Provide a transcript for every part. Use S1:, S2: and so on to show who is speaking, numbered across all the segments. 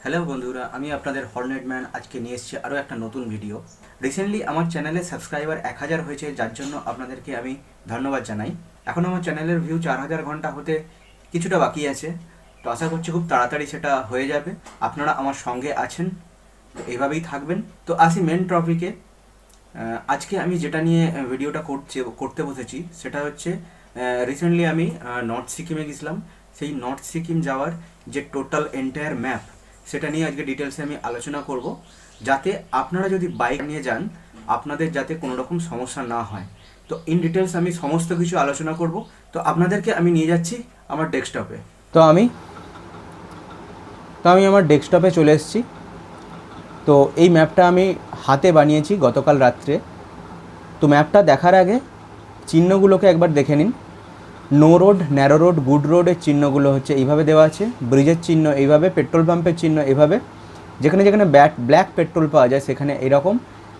S1: Hello বন্ধুরা, আমি আপনাদের হর্নেট ম্যান আজকে নিয়ে এসেছি আরও একটা নতুন ভিডিও। রিসেন্টলি আমার চ্যানেলে সাবস্ক্রাইবার 1000 হয়েছে, যার জন্য আপনাদেরকে আমি ধন্যবাদ জানাই। এখন আমার চ্যানেলের ভিউ 4000 ঘন্টা হতে কিছুটা বাকি আছে, তো আশা করছি খুব তাড়াতাড়ি সেটা হয়ে যাবে। আপনারা আমার সঙ্গে আছেন, তো এইভাবেই থাকবেন। তো আসি মেন টপিকে। আজকে আমি যেটা নিয়ে ভিডিওটা করতে বসেছি সেটা হচ্ছে রিসেন্টলি আমি নর্থ সিকিমে গেছিলাম। সেই নর্থ সিকিম যাওয়ার যে টোটাল এন্টায়ার ম্যাপ, সেটা নিয়ে আজকে ডিটেলসে আমি আলোচনা করব, যাতে আপনারা যদি বাইক নিয়ে যান আপনাদের যাতে কোনো রকম সমস্যা না হয়। তো ইন ডিটেলস আমি সমস্ত কিছু আলোচনা করব। তো আপনাদেরকে আমি নিয়ে যাচ্ছি আমার ডেস্কটপে।
S2: তো আমি আমার ডেস্কটপে চলে এসেছি। তো এই ম্যাপটা আমি হাতে বানিয়েছি গতকাল রাত্রে। তো ম্যাপটা দেখার আগে চিহ্নগুলোকে একবার দেখে নিন। No road, narrow road, good রোডের চিহ্নগুলো হচ্ছে এইভাবে দেওয়া আছে, ব্রিজের চিহ্ন এইভাবে, পেট্রোল পাম্পের চিহ্ন এইভাবে। যেখানে যেখানে ব্ল্যাক পেট্রোল পাওয়া যায় সেখানে এরকম,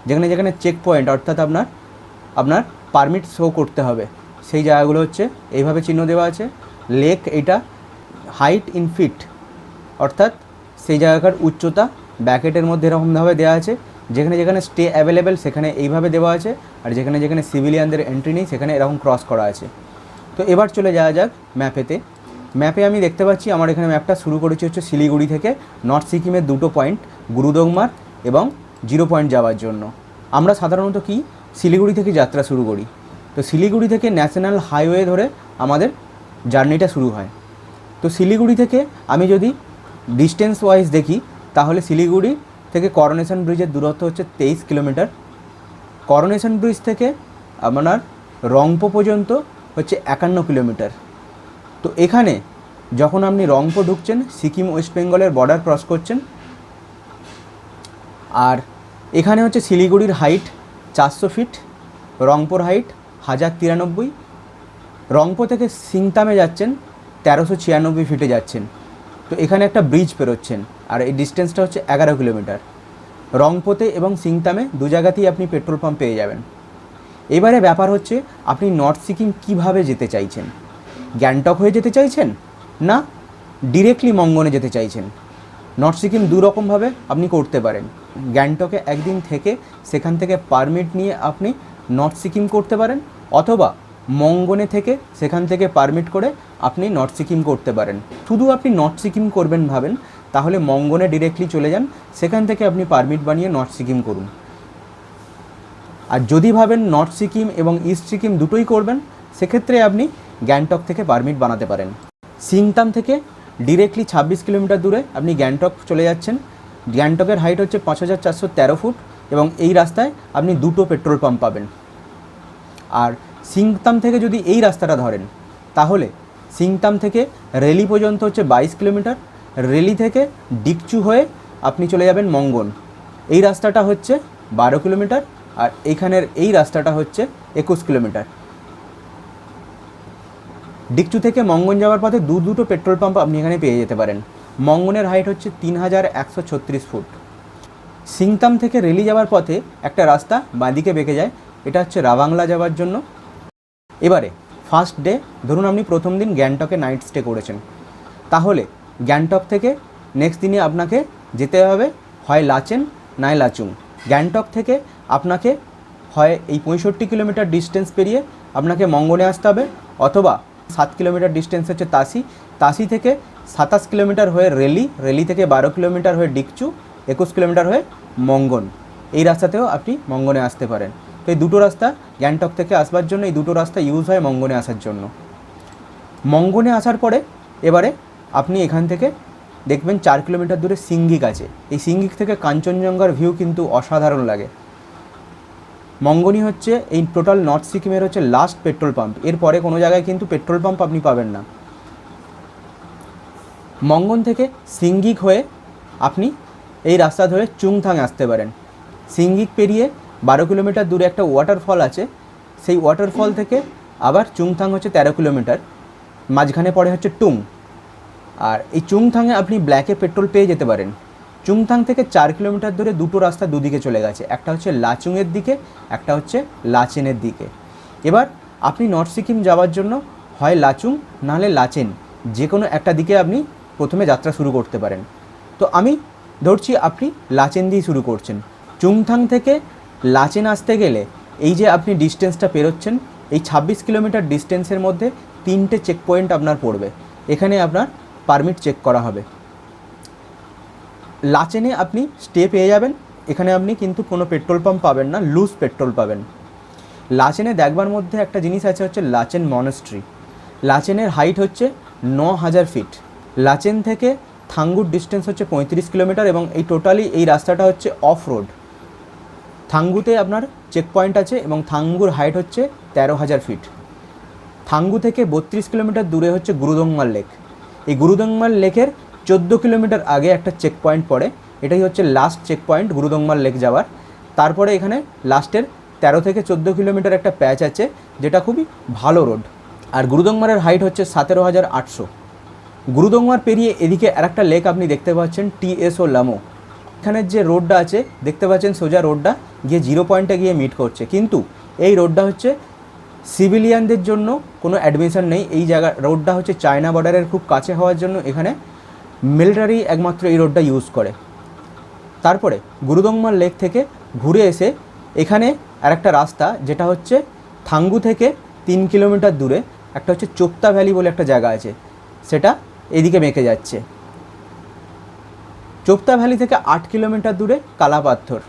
S2: যেখানে যেখানে চেক পয়েন্ট অর্থাৎ আপনার পারমিট শো করতে হবে সেই জায়গাগুলো হচ্ছে এইভাবে চিহ্ন দেওয়া আছে। লেক, এটা হাইট ইন ফিট অর্থাৎ সেই জায়গাকার উচ্চতা ব্যাকেটের মধ্যে এরকমভাবে দেওয়া আছে। যেখানে যেখানে স্টে অ্যাভেলেবেল সেখানে এইভাবে দেওয়া আছে, আর যেখানে যেখানে সিভিলিয়ানদের এন্ট্রি নেই সেখানে এরকম ক্রস করা আছে। তো এবার চলে যাওয়া যাক ম্যাপে আমি দেখতে পাচ্ছি আমার এখানে ম্যাপটা শুরু করেছি হচ্ছে শিলিগুড়ি থেকে নর্থ সিকিমের দুটো পয়েন্ট, গুরুদোংমার এবং 0 পয়েন্ট যাওয়ার জন্য। আমরা সাধারণত শিলিগুড়ি থেকে যাত্রা শুরু করি। তো শিলিগুড়ি থেকে ন্যাশনাল হাইওয়ে ধরে আমাদের জার্নিটা শুরু হয়। তো শিলিগুড়ি থেকে আমি যদি ডিস্টেন্স ওয়াইজ দেখি তাহলে শিলিগুড়ি থেকে করোনেশন ব্রিজের দূরত্ব হচ্ছে 23 কিলোমিটার। করোনেশন ব্রিজ থেকে আপনার রংপো পর্যন্ত হচ্ছে 51 কিলোমিটার। তো এখানে যখন আপনি রংপো ঢুকছেন, সিকিম ওয়েস্ট বেঙ্গলের বর্ডার ক্রস করছেন। আর এখানে হচ্ছে শিলিগুড়ির হাইট 400 ফিট, রংপোর হাইট 1093। রংপো থেকে সিংতামে যাচ্ছেন 1396 ফিটে যাচ্ছেন। তো এখানে একটা ব্রিজ পেরোচ্ছেন, আর এই ডিস্টেন্সটা হচ্ছে 11 কিলোমিটার। রংপোতে এবং সিংতামে দু জায়গাতেই আপনি পেট্রোল পাম্প পেয়ে যাবেন। এবারে ব্যাপার হচ্ছে আপনি নর্থ সিকিম কিভাবে যেতে চাইছেন। গ্যাংটক হয়ে যেতে চাইছেন, না ডিরেক্টলি মঙ্গনে যেতে চাইছেন। নর্থ সিকিম দুরকমভাবে আপনি করতে পারেন। গ্যাংটকে একদিন থেকে সেখান থেকে পারমিট নিয়ে আপনি নর্থ সিকিম করতে পারেন, অথবা মঙ্গনে থেকে সেখান থেকে পারমিট করে আপনি নর্থ সিকিম করতে পারেন। শুধু আপনি নর্থ সিকিম করবেন ভাবেন তাহলে মঙ্গনে ডিরেক্টলি চলে যান, সেখান থেকে আপনি পারমিট বানিয়ে নর্থ সিকিম করুন। আর যদি ভাবেন নর্থ সিকিম এবং ইস্ট সিকিম দুটোই করবেন, সেক্ষেত্রে আপনি গ্যাংটক থেকে পারমিট বানাতে পারেন। সিংতাম থেকে ডিরেক্টলি 26 কিলোমিটার দূরে আপনি গ্যাংটক চলে যাচ্ছেন। গ্যাংটকের হাইট হচ্ছে 5413 ফুট এবং এই রাস্তায় আপনি দুটো পেট্রোল পাম্প পাবেন। আর সিংতাম থেকে যদি এই রাস্তাটা ধরেন তাহলে সিংতাম থেকে রেলি পর্যন্ত হচ্ছে 22 কিলোমিটার। রেলি থেকে ডিকচু হয়ে আপনি চলে যাবেন মঙ্গন। এই রাস্তাটা হচ্ছে 12 কিলোমিটার, আর এইখানের এই রাস্তাটা হচ্ছে 21 কিলোমিটার। ডিকচু থেকে মঙ্গন যাওয়ার পথে দুটো পেট্রোল পাম্প আপনি এখানে পেয়ে যেতে পারেন। মঙ্গনের হাইট হচ্ছে 3136 ফুট। সিংতাম থেকে রেলি যাওয়ার পথে একটা রাস্তা বাঁদিকে বেঁকে যায়, এটা হচ্ছে রাবাংলা যাওয়ার জন্য। এবারে ফার্স্ট ডে ধরুন আপনি প্রথম দিন গ্যাংটকে নাইট স্টে করেছেন, তাহলে গ্যাংটক থেকে নেক্সট দিনে আপনাকে যেতে হবে হয় লাচেন নয় লাচুং। গ্যাংটক থেকে আপনাকে হয় এই 65 কিলোমিটার ডিস্টেন্স পেরিয়ে আপনাকে মঙ্গনে আসতে হবে, অথবা 7 কিলোমিটার ডিস্টেন্স হচ্ছে তাসি থেকে 27 কিলোমিটার হয়ে রেলি থেকে 12 কিলোমিটার হয়ে ডিকচু, 21 কিলোমিটার হয়ে মঙ্গন। এই রাস্তাতেও আপনি মঙ্গনে আসতে পারেন। তো এই দুটো রাস্তা গ্যাংটক থেকে আসবার জন্য, এই দুটো রাস্তা ইউজ হয় মঙ্গনে আসার জন্য। মঙ্গনে আসার পরে এবারে আপনি এখান থেকে দেখবেন 4 কিলোমিটার দূরে সিঙ্গিক আছে। এই সিঙ্গিক থেকে কাঞ্চনজঙ্ঘার ভিউ কিন্তু অসাধারণ লাগে। মঙ্গনই হচ্ছে এই টোটাল নর্থ সিকিমের হচ্ছে লাস্ট পেট্রোল পাম্প, এরপরে কোনো জায়গায় কিন্তু পেট্রোল পাম্প আপনি পাবেন না। মঙ্গন থেকে সিঙ্গিক হয়ে আপনি এই রাস্তা ধরে চুংথাং আসতে পারেন। সিঙ্গিক পেরিয়ে 12 কিলোমিটার দূরে একটা ওয়াটারফল আছে, সেই ওয়াটারফল থেকে আবার চুংথাং হচ্ছে 13 কিলোমিটার, মাঝখানে পড়ে হচ্ছে টুং। আর এই চুংথাংয়ে আপনি ব্ল্যাকে পেট্রোল পেয়ে যেতে পারেন। চুংথাং থেকে 4 কিলোমিটার দূরে দুটো রাস্তা দুদিকে চলে গেছে, একটা হচ্ছে লাচুংয়ের দিকে, একটা হচ্ছে লাচেনের দিকে। এবার আপনি নর্থ সিকিম যাওয়ার জন্য হয় লাচুং নাহলে লাচেন, যে কোনো একটা দিকে আপনি প্রথমে যাত্রা শুরু করতে পারেন। তো আমি ধরছি আপনি লাচেন দিয়ে শুরু করছেন, চুংথাং থেকে লাচেন আসতে গেলে এই যে আপনি ডিস্টেন্সটা পেরোচ্ছেন, এই 26 কিলোমিটার ডিস্টেন্সের মধ্যে 3টে চেক পয়েন্ট আপনার পড়বে। এখানে আপনার পারমিট চেক করা হবে। লাচেনে আপনি স্টে পেয়ে যাবেন, এখানে আপনি কিন্তু কোনো পেট্রোল পাম্প পাবেন না, লুজ পেট্রোল পাবেন। লাচেনে দেখবার মধ্যে একটা জিনিস আছে হচ্ছে লাচেন মনাস্ট্রি। লাচেনের হাইট হচ্ছে 9000 ফিট। লাচেন থেকে থাঙ্গুর ডিস্টেন্স হচ্ছে 35 কিলোমিটার এবং এই টোটালি এই রাস্তাটা হচ্ছে অফ রোড। থাঙ্গুতে আপনার চেক পয়েন্ট আছে এবং থাঙ্গুর হাইট হচ্ছে 13000 ফিট। থাঙ্গু থেকে 32 কিলোমিটার দূরে হচ্ছে গুরুদংমার লেক। এই গুরুদংমার লেকের 14 কিলোমিটার আগে একটা চেক পয়েন্ট পড়ে, এটাই হচ্ছে last check point Gurudongmar lake যাওয়ার। তারপরে এখানে লাস্টের 13 থেকে 14 কিলোমিটার একটা প্যাচ আছে যেটা খুবই ভালো রোড। আর গুরুদংমারের হাইট হচ্ছে 17800। গুরুদংমার পেরিয়ে এদিকে আরেকটা লেক আপনি দেখতে পাচ্ছেন, TSO লামো। এখানের যে রোডটা আছে দেখতে পাচ্ছেন, সোজা রোডটা গিয়ে 0 পয়েন্টে গিয়ে মিট করছে, কিন্তু এই রোডটা হচ্ছে সিভিলিয়ানদের জন্য কোনো অ্যাডমিশন নেই। এই জায়গা রোডটা হচ্ছে চায়না বর্ডারের খুব কাছে হওয়ার জন্য এখানে মিলিটারি একমাত্র এই রোডটা ইউজ করে। তারপরে গুরুদংমার লেক থেকে ঘুরে এসে এখানে আরেকটা রাস্তা যেটা হচ্ছে থাঙ্গু থেকে 3 কিলোমিটার দূরে একটা হচ্ছে চোপ্তা ভ্যালি বলে একটা জায়গা আছে, সেটা এদিকে মেকে যাচ্ছে। চোপ্তা ভ্যালি থেকে 8 কিলোমিটার দূরে কালাপাথর।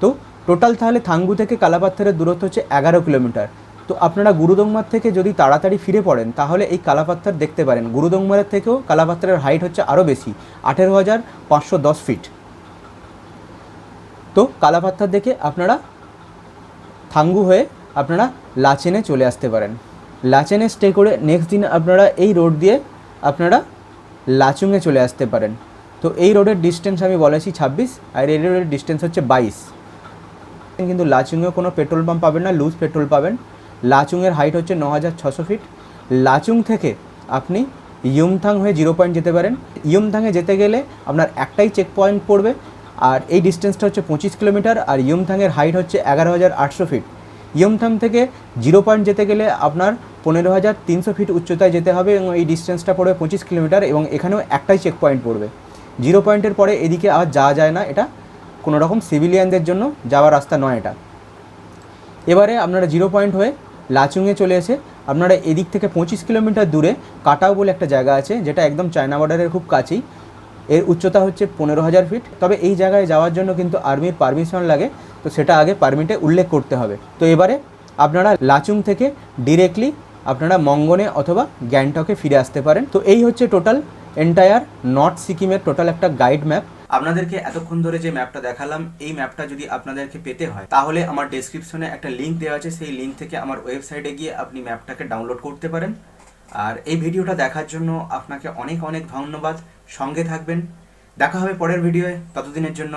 S2: তো টোটাল তাহলে থাঙ্গু থেকে কালাপাথরের দূরত্ব হচ্ছে 11 কিলোমিটার। তো আপনারা গুরুদংমার থেকে যদি তাড়াতাড়ি ফিরে পড়েন তাহলে এই কালাপাথর দেখতে পারেন। গুরুদংমারের থেকেও কালাপাথরের হাইট হচ্ছে আরও বেশি, 18,510 ফিট। তো কালাপাথর দেখে আপনারা থাঙ্গু হয়ে আপনারা লাচেনে চলে আসতে পারেন। লাচেনে স্টে করে নেক্সট দিন আপনারা এই রোড দিয়ে আপনারা লাচুংয়ে চলে আসতে পারেন। তো এই রোডের ডিস্টেন্স আমি বলেছি 26, আর এই রোডের ডিস্টেন্স হচ্ছে 22। কিন্তু লাচুংয়েও কোনো পেট্রোল পাম্প পাবেন না, লুজ পেট্রোল পাবেন। লাচুংয়ের হাইট হচ্ছে 9600 ফিট। লাচুং থেকে আপনি ইয়ুমথাং হয়ে 0 পয়েন্ট যেতে পারেন। ইয়ুমথাংয়ে যেতে গেলে আপনার একটাই চেক পয়েন্ট পড়বে, আর এই ডিস্টেন্সটা হচ্ছে 25 কিলোমিটার। আর ইয়ুমথাংয়ের হাইট হচ্ছে 11800 ফিট। ইয়ুমথাং থেকে 0 পয়েন্ট যেতে গেলে আপনার 15300 ফিট উচ্চতায় যেতে হবে এবং এই ডিস্টেন্সটা পড়বে 25 কিলোমিটার এবং এখানেও একটাই চেক পয়েন্ট পড়বে। 0 পয়েন্টের পরে এদিকে আর যাওয়া যায় না, এটা কোনো রকম সিভিলিয়ানদের জন্য যাওয়ার রাস্তা নয় এটা। এবারে আপনারা 0 পয়েন্ট হয়ে লাচুংয়ে চলে এসে আপনারা এদিক থেকে 25 কিলোমিটার দূরে কাটাও বলে একটা জায়গা আছে যেটা একদম চায়না বর্ডারের খুব কাছেই। এর উচ্চতা হচ্ছে 15000 ফিট। তবে এই জায়গায় যাওয়ার জন্য কিন্তু আর্মির পারমিশন লাগে, তো সেটা আগে পারমিটে উল্লেখ করতে হবে। তো এবারে আপনারা লাচুং থেকে ডিরেক্টলি আপনারা মঙ্গনে অথবা গ্যাংটকে ফিরে আসতে পারেন। তো এই হচ্ছে টোটাল এন্টায়ার নর্থ সিকিমের টোটাল একটা গাইড ম্যাপ।
S1: আপনাদেরকে এতক্ষণ ধরে যে ম্যাপটা দেখালাম, এই ম্যাপটা যদি আপনাদেরকে পেতে হয় তাহলে আমার ডেসক্রিপশনে একটা লিঙ্ক দেওয়া আছে, সেই লিঙ্ক থেকে আমার ওয়েবসাইটে গিয়ে আপনি ম্যাপটাকে ডাউনলোড করতে পারেন। আর এই ভিডিওটা দেখার জন্য আপনাকে অনেক অনেক ধন্যবাদ। সঙ্গে থাকবেন, দেখা হবে পরের ভিডিওয়ে, ততদিনের জন্য